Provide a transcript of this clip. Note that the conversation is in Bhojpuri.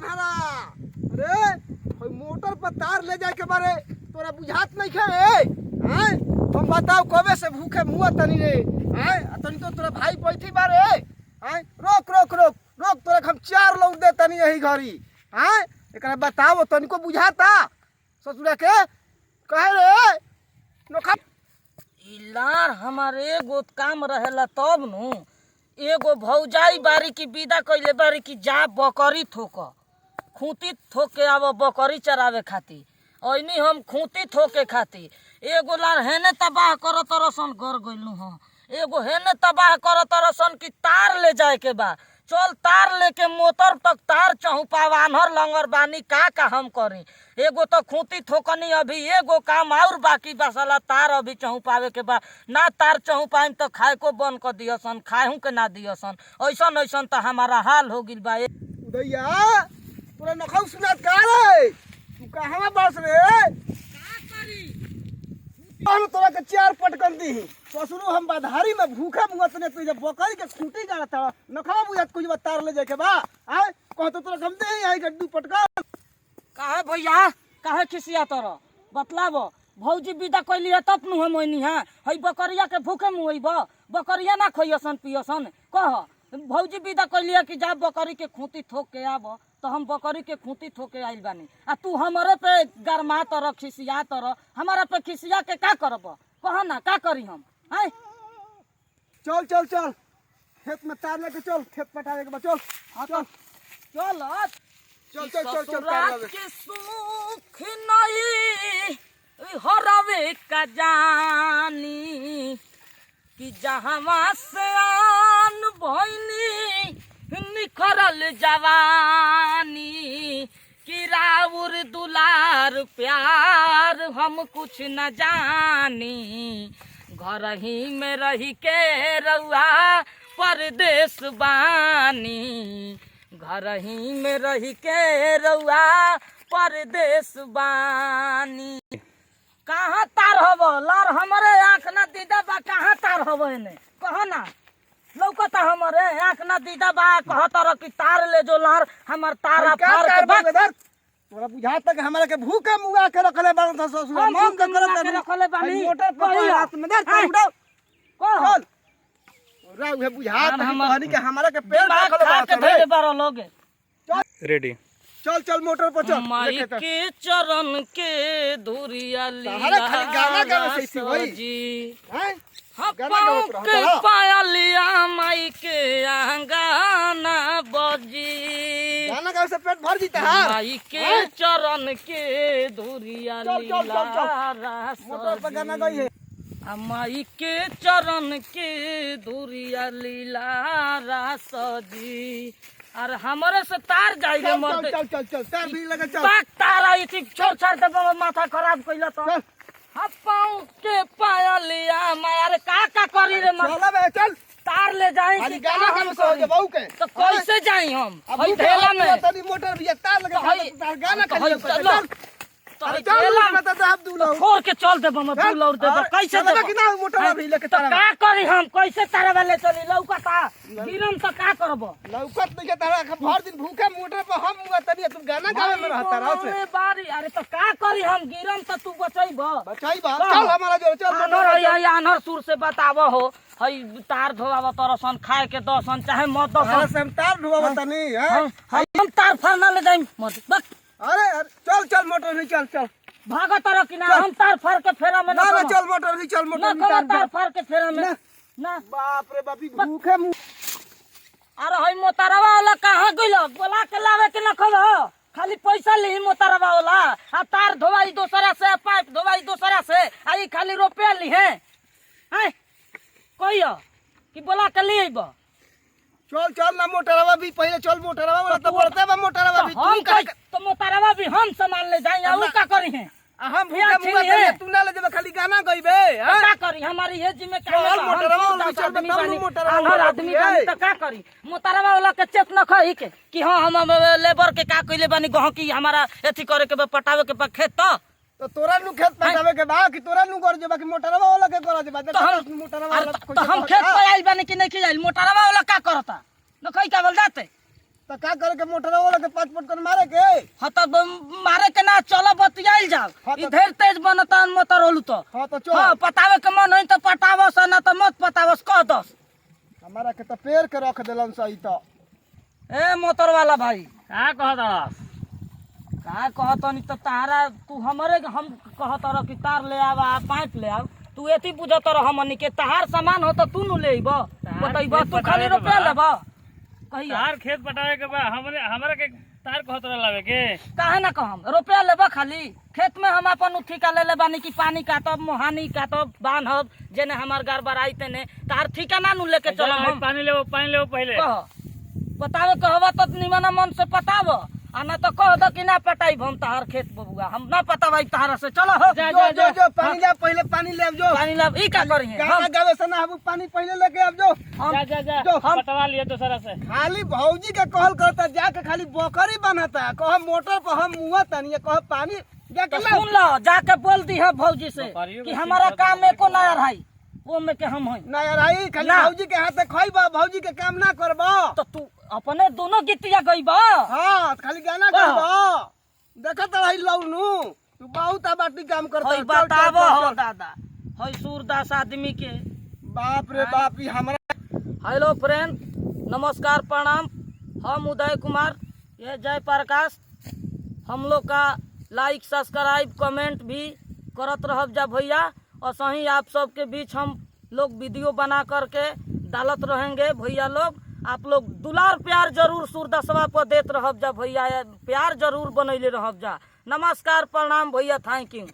धरा। अरे कोई मोटर पर तार ले जाए के बारे तोरा बुझात नहीं खे हैं? हम बताओ कबे से भूखे मुआ तनी रे हैं? तनी तो तोरा भाई बैठी बारे हैं? रोक रोक रोक रोक तोरा हम 4 लोग दे तनी यही घरी हैं? एकरा बताओ तनी को बुझाता ससुरा के कहे रे नोखा इलार हमारे एगो काम रहेला तब नु एगो भौजाई बारी की विदा कइले बारी की जा बकरी थोक खूंटी थोक के आव बकरी चरावे खाती ओइनी हम खूंटी थोके खाती एगो लार हेने तबाह कर तरसन कर गइलू हां एगो हेने तबाह कर तरसन की तार ले जाए के बा चल तार लेके मोटर तक तार चहुपावानहर लंगर बानी का हम करी एगो तो खूंटी थोकनी अभी एगो काम और बाकी बसला तार अभी चहुपावे के बा ना तार चहुपाइम तो खाए को बंद कर दियसन खाएहू के ना दियसन ऐसन ऐसन तो हमारा हाल हो गिल बा। उदैया तोरा नखौ सुनात का रे तू कहवा बस रे का करी हम तोरा के 4 पटकन दी ससुरो हम बाधारी में भूखे मुगत ने तुझे बकरी के खूंटी गाड़ता नखवा बुझात कुछ तार ले जाए के बा आय कह तो तोरा गमते ही आई गड्डू पटकन काहे भैया काहे खिसिया तर बतलाव भौजी विदा कैली है तब नु हम ओइनी है हई बकरिया के भूखे मुइब बकरिया ना खइयसन पियसन कह भौजी विदा कैली है कि जा बकरी के खूंटी थोक के आब तो हम बकरी के खूंटी थोक के आइल बानी आ तू हमरे पे गरमा तर खिसिया तर हमारा पे खिसिया के का करब कह ना का करी हम हैं? चल चल चल खेत में तार लेके चल खेत पटावे के बा चल चल चल चल चल चल चल तार लगे के सुख नहीं हरवे का जानी कि जहवा से आन भइनी निखरल जवानी कि राउर दुलार प्यार हम कुछ न जानी घर ही में रही के रउआ परदेश बानी घर ही में रही के रउआ परदेश बानी। कहाँ तार हब लार हमारे आँख न दीदा बा कहाँ तार हब एने कह ना लौकता हमारे आँख न दीदा बा कह तर कि तार ले जो लार हमार तारा फाड़ के बा तोरा बुझा तक हमारे के भूखे मुआ के रखले बान था ससुर हम मन के भूखे मुआ करत के रखले बानी। मोटर पर हाथ में दे उड़ाओ कह चल राव है बुझा तक कहानी के हमारे के पेड़ दिमाग रखले खा के बान धइले बारो लोगे रेडी चल चल मोटर पर चल माई के चरण के धुरिया हमारे खाली गाना गावे से इसी होई जी हैं पाँव के पाया लिया माई के आंगना बजी गाना गावे से पेट भर जीता है माई के चरण के धुरिया मोटर पर गाना गाई है माई के चरण के धुरिया लीला रासजी और हमारे से तार जाई रे मरते चल चल चल तार भी लगा चल बात तार आई थी छोड़ छोड़ दे माथा खराब कइला तो चल पाँव के पाया लिया माया रे का करी रे चल बे चल तार ले जाए खाली गाना गावे से हो बहू के तो कैसे जाई हम अब हई ढेला में तनी मोटर भी तार लगा तार गाना तो खाली हई चल चलो तो हई ढेला में तो आप दूलो छोड़ के चल दे हम दूल और दे कैसे चल दे कि ना मोटर भी लेके तो तार का करी हम कैसे तार वाले चली लौकता गिरम तो का करबो लौकत नहीं के तारा भर दिन भूखे मोटर पर हम मुआ तनी तुम गाना गावे में रहता रहो से अरे बारी अरे तो का करी हम गिरम तो तू बचैबो बचाई बा चल हमारा जो चल आनर हई आनर सुर से बतावो हो हई तार धोवाव तरसन खाए के दसन चाहे मत दसन से हम तार ढुआ तनी हैं हम तार फरना ले जाई मत बस अरे चल चल मोटर नहीं चल चल भागो तर कि ना हम तार फर के फेरा में ना ना चल मोटर नहीं चल ना मोटर कहो नहीं तार फर के फेरा में ना बाप रे बापी भूखे अरे हई मोतारवा वाला कहां गइल बोला के लावे के ना खबो खाली पैसा लेही मोतारवा वाला आ तार धोवाई दोसरा से पाइप धोवाई दोसरा से आई खाली रुपया ली है हैं कहियो कि बोला के ले आइबो चल चल ना मोटरवा भी पहले चल मोटरवा वाला तो बोलते बा मोटरवा भी हम तो मोतारवा भी हम सामान ले जाई आ उ का करी है हम भूखे मुआ तनी तू ना ले जेबे खाली गाना गइबे हैं का करी हमारी ये जिम्मे काम चल मोटरवा वाला चल आदमी तब बानी मोटरवा हर आदमी बानी तो का करी मोतारवा वाला के चेत न खई के कि हां हम लेबर के का कइले बानी गह की हमारा एथी करे के पटावे के बा खेत तो तोरा नु खेत पटावे के बा कि तोरा नु कर जेबा कि मोटरवा वाला के कर जेबा मोटरवा वाला तो हम खेत पे आइल बानी कि नहीं कि आइल मोतारवा वाला का करता न कई का बोल जाते तो का करे के मोटर वाला के 5 फुट कर मारे के? हाँ तो मारे के ना चलो बतियाइल जाओ। हाँ तो- इधर तेज बनता मोटर होलू तो। हाँ तो चल। हाँ पतावे के मन नहीं तो पटावस ना तो मत पतावस कह दस। हमारा के तो पेड़ के रख देलन सही तो। ए मोटर वाला भाई का कहत का कहतनी तो तारा तू हमरे हम कहत रह कि तार ले आवा पाइप ले आव। तू एती बुझत रह हमनी के तहार सामान हो तो तू नु लेब बतइबा तू खाली रुपया लेब कहिया तार खेत पटावे के बा हमरा के तार कहत लावे के काहे ना कहम रुपया लेब खाली खेत में हम अपन ठिका ले ले बानी कि पानी काटब मोहानी काटब बांधब जेने हमार गड़बड़ाई तेने तार ठिका ना नु लेके चलम हम पानी लेबो पहले कह पतावे कहबा तो निमन मन से पताव आ ना तो कह दो कि ना पटाई हम तहार खेत बबुआ हम ना पतावाई तहार से चलो हो जो पानी ले पहले पानी ले जो। पानी लब ई का करी गाना गावे से ना हम पानी पहले लेके अब जो। जा जो, हम- पटवा लिए दूसरा से खाली भौजी के कहल करता जाके खाली बकरी बनाता कह मोटर पर हम मुआ तनी कह पानी जाके तो ला। सुन लो जाके बोल दी है भौजी से बकरियों कि के हमारा चिंता काम एको ना रही वो में के हम हई ना यार आई खाली ना। भौजी के हाथ खइबा भौजी के काम ना करबा। तो तू अपने दोनों गीतिया गईबा हां खाली गाना गाबा देखत रही लौनु तू बहुत बाटी काम करता। हई चल, बताबो चल, चल, हो चल। दादा हई सूरदास आदमी के बाप रे बाप ई हमरा। हेलो फ्रेंड नमस्कार प्रणाम हम उदय कुमार ये जय प्रकाश हम लोग का लाइक सब्सक्राइब कमेंट भी करत रहब जा भैया और सही आप सबके बीच हम लोग वीडियो बना करके डालत रहेंगे भैया लोग आप लोग दुलार प्यार जरूर सूरदासवा पर देत रहब जा भैया प्यार जरूर बनैले रहब जा। नमस्कार प्रणाम भैया थैंक यू।